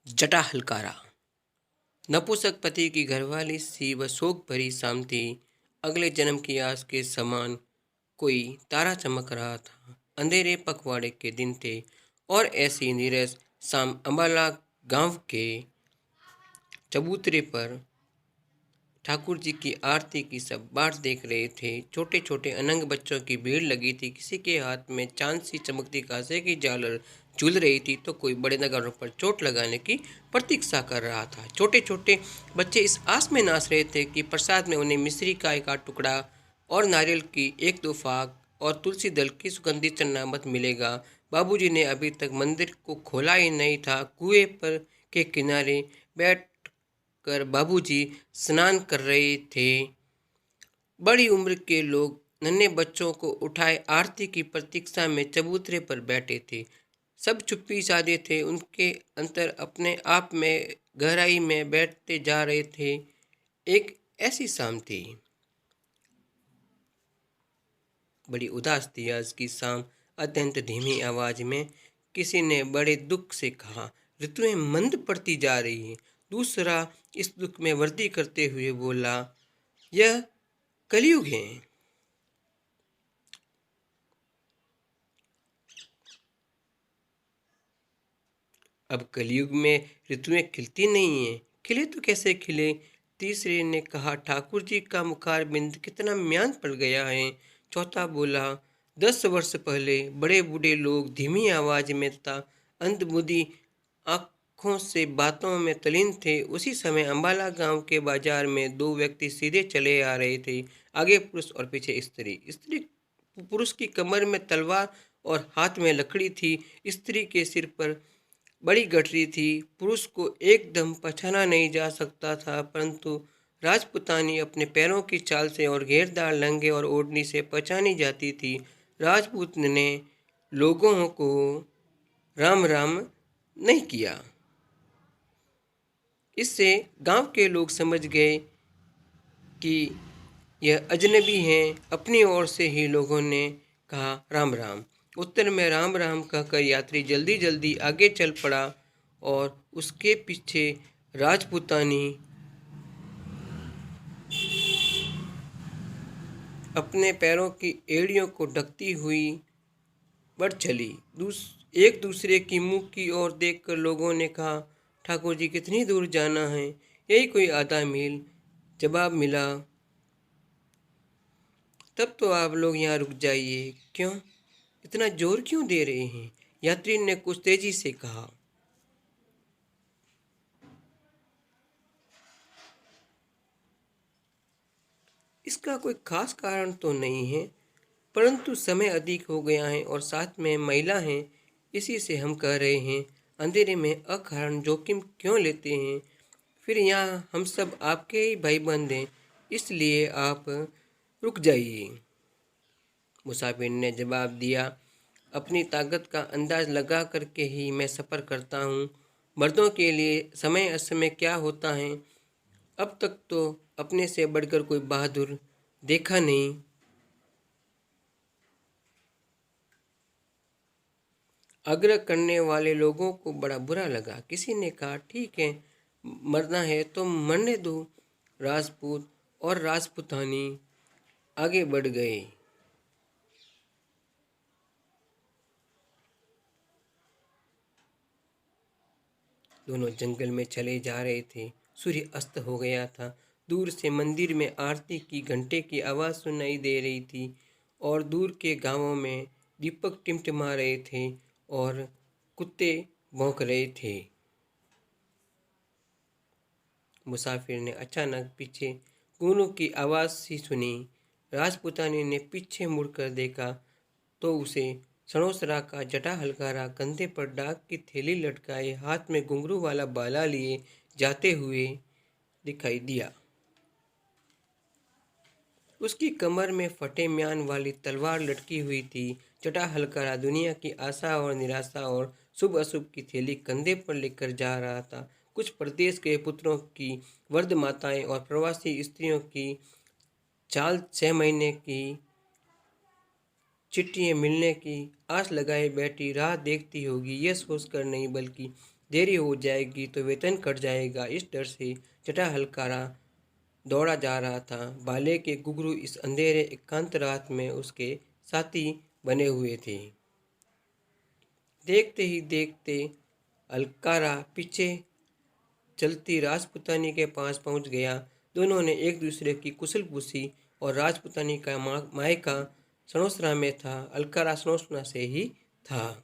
जटा हलकारा। नपुंसक पति की घरवाली सी व शोक भरी शाम थी। अगले जन्म की आस के समान कोई तारा चमक रहा था। अंधेरे पखवाड़े के दिन थे और ऐसी नीरस शाम अम्बाला गांव के चबूतरे पर ठाकुर जी की आरती की सब बाट देख रहे थे। छोटे छोटे अनंग बच्चों की भीड़ लगी थी। किसी के हाथ में चांद सी चमकती कांसे की झालर झूल रही थी तो कोई बड़े नगाड़ों पर चोट लगाने की प्रतीक्षा कर रहा था। छोटे छोटे बच्चे इस आस में नाच रहे थे कि प्रसाद में उन्हें मिश्री का एक आध टुकड़ा और नारियल की एक दो फाक और तुलसी दल की सुगंधित चन्नामत मिलेगा। बाबूजी ने अभी तक मंदिर को खोला ही नहीं था। कुएं पर के किनारे बैठ कर बाबूजी स्नान कर रहे थे। बड़ी उम्र के लोग नन्हे बच्चों को उठाए आरती की प्रतीक्षा में चबूतरे पर बैठे थे। सब चुप्पी साधे थे। उनके अंतर अपने आप में गहराई में बैठते जा रहे थे। एक ऐसी शाम थी, बड़ी उदास थी आज की शाम। अत्यंत धीमी आवाज में किसी ने बड़े दुख से कहा, ऋतुएं मंद पड़ती जा रही हैं। दूसरा इस दुख में वृद्धि करते हुए बोला, यह कलयुग है। अब कलयुग में ऋतुएं खिलती नहीं हैं। खिले तो कैसे खिले? तीसरे ने कहा, ठाकुर जी का मुखार बिंद कितना म्यान पड़ गया है। चौथा बोला, 10 वर्ष पहले बड़े बूढ़े लोग धीमी आवाज में तथा अंधबुद्धि आंखों से बातों में तल्लीन थे। उसी समय अंबाला गांव के बाजार में दो व्यक्ति सीधे चले आ रहे थे। आगे पुरुष और पीछे स्त्री। स्त्री पुरुष की कमर में तलवार और हाथ में लकड़ी थी। स्त्री के सिर पर बड़ी गठरी थी। पुरुष को एकदम पहचाना नहीं जा सकता था, परंतु राजपुतानी अपने पैरों की चाल से और घेरदार लहंगे और ओढ़नी से पहचानी जाती थी। राजपूत ने लोगों को राम राम नहीं किया। इससे गांव के लोग समझ गए कि यह अजनबी हैं। अपनी ओर से ही लोगों ने कहा, राम राम। उत्तर में राम राम कहकर यात्री जल्दी जल्दी आगे चल पड़ा और उसके पीछे राजपुतानी अपने पैरों की एड़ियों को ढकती हुई बढ़ चली। एक दूसरे की मुंह की ओर देखकर लोगों ने कहा, ठाकुर जी कितनी दूर जाना है? यही कोई आधा मील। जवाब मिला, तब तो आप लोग यहाँ रुक जाइए। क्यों? इतना जोर क्यों दे रहे हैं? यात्री ने कुछ तेजी से कहा। इसका कोई खास कारण तो नहीं है, परंतु समय अधिक हो गया है और साथ में महिला है, इसी से हम कह रहे हैं। अंधेरे में अकारण जोखिम क्यों लेते हैं? फिर यहाँ हम सब आपके ही भाई बंद हैं, इसलिए आप रुक जाइए। मुसाफिर ने जवाब दिया, अपनी ताकत का अंदाज लगा करके ही मैं सफ़र करता हूँ। मर्दों के लिए समय असमय क्या होता है? अब तक तो अपने से बढ़कर कोई बहादुर देखा नहीं। आग्रह करने वाले लोगों को बड़ा बुरा लगा। किसी ने कहा, ठीक है, मरना है तो मरने दो। राजपूत और राजपुतानी आगे बढ़ गए। दोनों जंगल में चले जा रहे थे। सूर्य अस्त हो गया था। दूर से मंदिर में आरती की घंटे की आवाज़ सुनाई दे रही थी और दूर के गांवों में दीपक टिमटिमा रहे थे और कुत्ते भौंक रहे थे। मुसाफिर ने अचानक पीछे कूनों की आवाज़ सी सुनी। राजपुतानी ने पीछे मुड़कर देखा तो उसे सणोसरा का जटा हलकारा कंधे पर डाक की थैली लटकाए हाथ में घुंघरू वाला बाला लिए जाते हुए दिखाई दिया। उसकी कमर में फटे म्यान वाली तलवार लटकी हुई थी। जटा हलकारा दुनिया की आशा और निराशा और शुभ अशुभ की थैली कंधे पर लेकर जा रहा था। कुछ प्रदेश के पुत्रों की वृद्ध माताएं और प्रवासी स्त्रियों की चाल 6 महीने की चिट्ठियाँ मिलने की आस लगाए बैठी राह देखती होगी, यह सोचकर नहीं बल्कि देरी हो जाएगी तो वेतन कट जाएगा। इस डर से जटा हलकारा दौड़ा जा रहा था। बाले के घुंघरू इस अंधेरे एकांत रात में उसके साथी बने हुए थे। देखते ही देखते अलकारा पीछे चलती राजपुतानी के पास पहुंच गया। दोनों ने एक दूसरे की कुशल पूछी और राजपुतानी का मायका सनोसरा में था। अलकारा सनोसरा से ही था।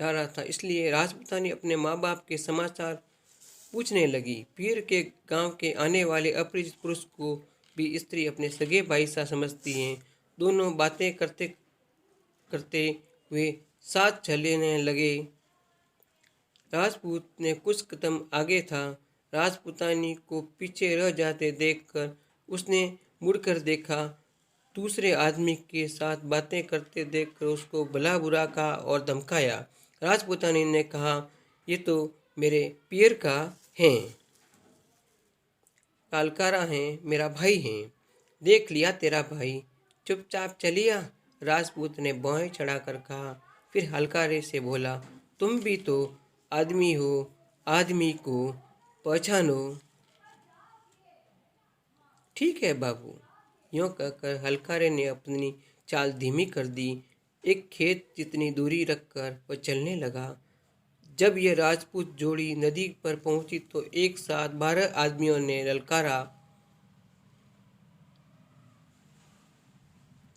जा रहा था, इसलिए राजपुतानी अपने माँ बाप के समाचार पूछने लगी। पीर के गांव के आने वाले अपरिचित पुरुष को भी स्त्री अपने सगे भाई सा समझती हैं। दोनों बातें करते करते हुए साथ चलने लगे। राजपूत ने कुछ कदम आगे था। राजपुतानी को पीछे रह जाते देखकर उसने मुड़कर देखा। दूसरे आदमी के साथ बातें करते देखकर उसको भला बुरा कहा और धमकाया। राजपुतानी ने कहा, ये तो मेरे पियर का हैं, अलकारा हैं, मेरा भाई हैं। देख लिया तेरा भाई, चुपचाप चलिया। राजपूत ने भौहें चढ़ाकर कहा। फिर हलकारे से बोला, तुम भी तो आदमी हो, आदमी को पहचानो। ठीक है बाबू। यूँ कहकर हलकारे ने अपनी चाल धीमी कर दी। एक खेत जितनी दूरी रखकर वह चलने लगा। जब यह राजपूत जोड़ी नदी पर पहुंची तो एक साथ 12 आदमियों ने ललकारा,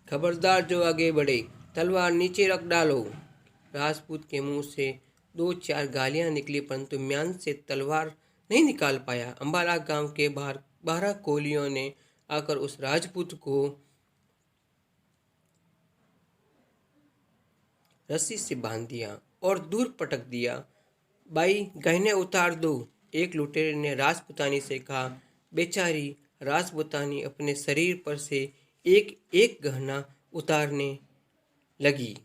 खबरदार जो आगे बढ़े, तलवार नीचे रख डालो। राजपूत के मुंह से 2-4 गालियां निकली, परंतु म्यान से तलवार नहीं निकाल पाया। अंबाला गांव के बाहर 12 कोलियों ने आकर उस राजपूत को रस्सी से बांध दिया और दूर पटक दिया। बाई, गहने उतार दो, एक लुटेरे ने राजपुतानी से कहा। बेचारी राजपुतानी अपने शरीर पर से एक एक गहना उतारने लगी।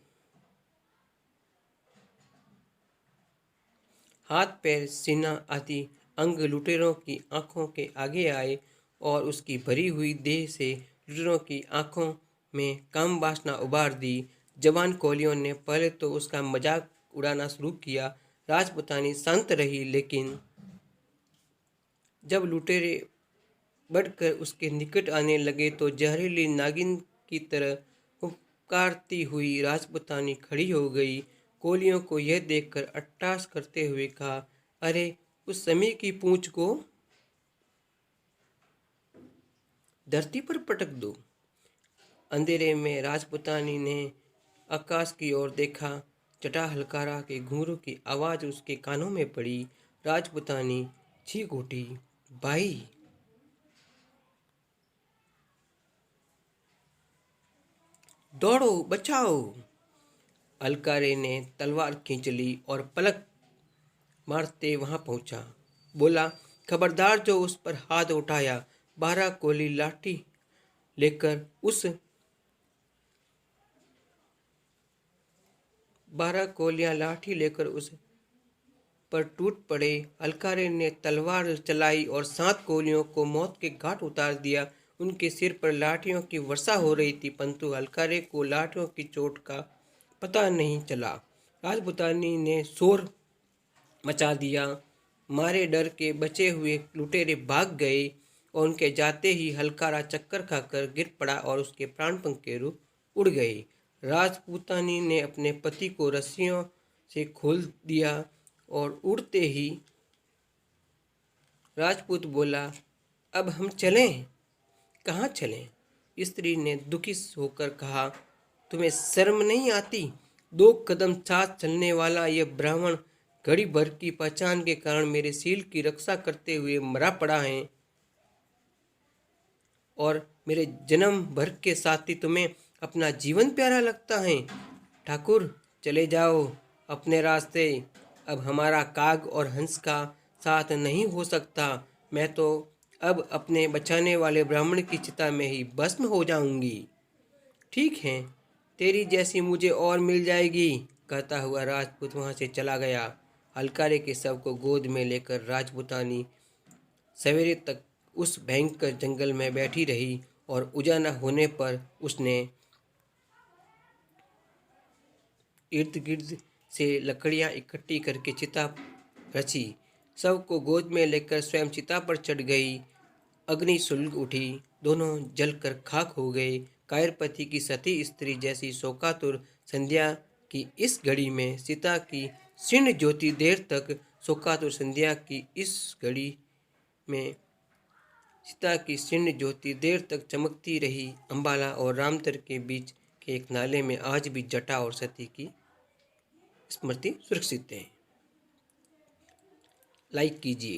हाथ पैर सीना आदि अंग लुटेरों की आंखों के आगे आए और उसकी भरी हुई देह से लुटेरों की आंखों में काम वासना उभार दी। जवान कोलियों ने पहले तो उसका मजाक उड़ाना शुरू किया। राजपुतानी शांत रही, लेकिन जब लुटेरे बढ़कर उसके निकट आने लगे तो जहरीली नागिन की तरह पुकारती हुई राजपुतानी खड़ी हो गई। कोलियों को यह देखकर अट्टास करते हुए कहा, अरे उस समय की पूंछ को धरती पर पटक दो। अंधेरे में राजपुतानी ने आकाश की ओर देखा। जटा हलकारा के घुंघरू की आवाज उसके कानों में पड़ी। राजपुतानी चीख उठी, भाई, दौड़ो, बचाओ। अलकारे ने तलवार खींच ली और पलक मारते वहां पहुंचा। बोला, खबरदार जो उस पर हाथ उठाया। 12 कोली लाठी लेकर उस 12 कोलियां लाठी लेकर उस पर टूट पड़े। अलकारे ने तलवार चलाई और 7 कोलियों को मौत के घाट उतार दिया। उनके सिर पर लाठियों की वर्षा हो रही थी, परंतु अलकारे को लाठियों की चोट का पता नहीं चला। राजपुतानी ने शोर मचा दिया। मारे डर के बचे हुए लुटेरे भाग गए और उनके जाते ही हलकारा चक्कर खाकर गिर पड़ा और उसके प्राण पंखेरु उड़ गए। राजपूतानी ने अपने पति को रस्सियों से खोल दिया और उड़ते ही राजपूत बोला, अब हम चलें? कहाँ चलें? स्त्री ने दुखी होकर कहा, तुम्हें शर्म नहीं आती? 2 कदम साथ चलने वाला यह ब्राह्मण घड़ी भर की पहचान के कारण मेरे सील की रक्षा करते हुए मरा पड़ा है और मेरे जन्म भर के साथी तुम्हें अपना जीवन प्यारा लगता है। ठाकुर, चले जाओ अपने रास्ते। अब हमारा काग और हंस का साथ नहीं हो सकता। मैं तो अब अपने बचाने वाले ब्राह्मण की चिता में ही भस्म हो जाऊंगी। ठीक है, तेरी जैसी मुझे और मिल जाएगी, कहता हुआ राजपूत वहां से चला गया। हलकारे के शव को गोद में लेकर राजपुतानी सवेरे तक उस भयंकर जंगल में बैठी रही और उजाला होने पर उसने इर्द गिर्द से लकड़ियां इकट्ठी करके चिता रची। शव को गोद में लेकर स्वयं चिता पर चढ़ गई। अग्नि सुलग उठी, दोनों जलकर खाक हो गए। कायरपति की सती स्त्री जैसी शोकातुर संध्या की इस घड़ी में सीता की क्षीण ज्योति देर तक शोकातुर संध्या की इस घड़ी में सीता की क्षीण ज्योति देर तक चमकती रही। अंबाला और रामतर के बीच के एक नाले में आज भी जटा और सती की स्मृति सुरक्षित है। लाइक कीजिए।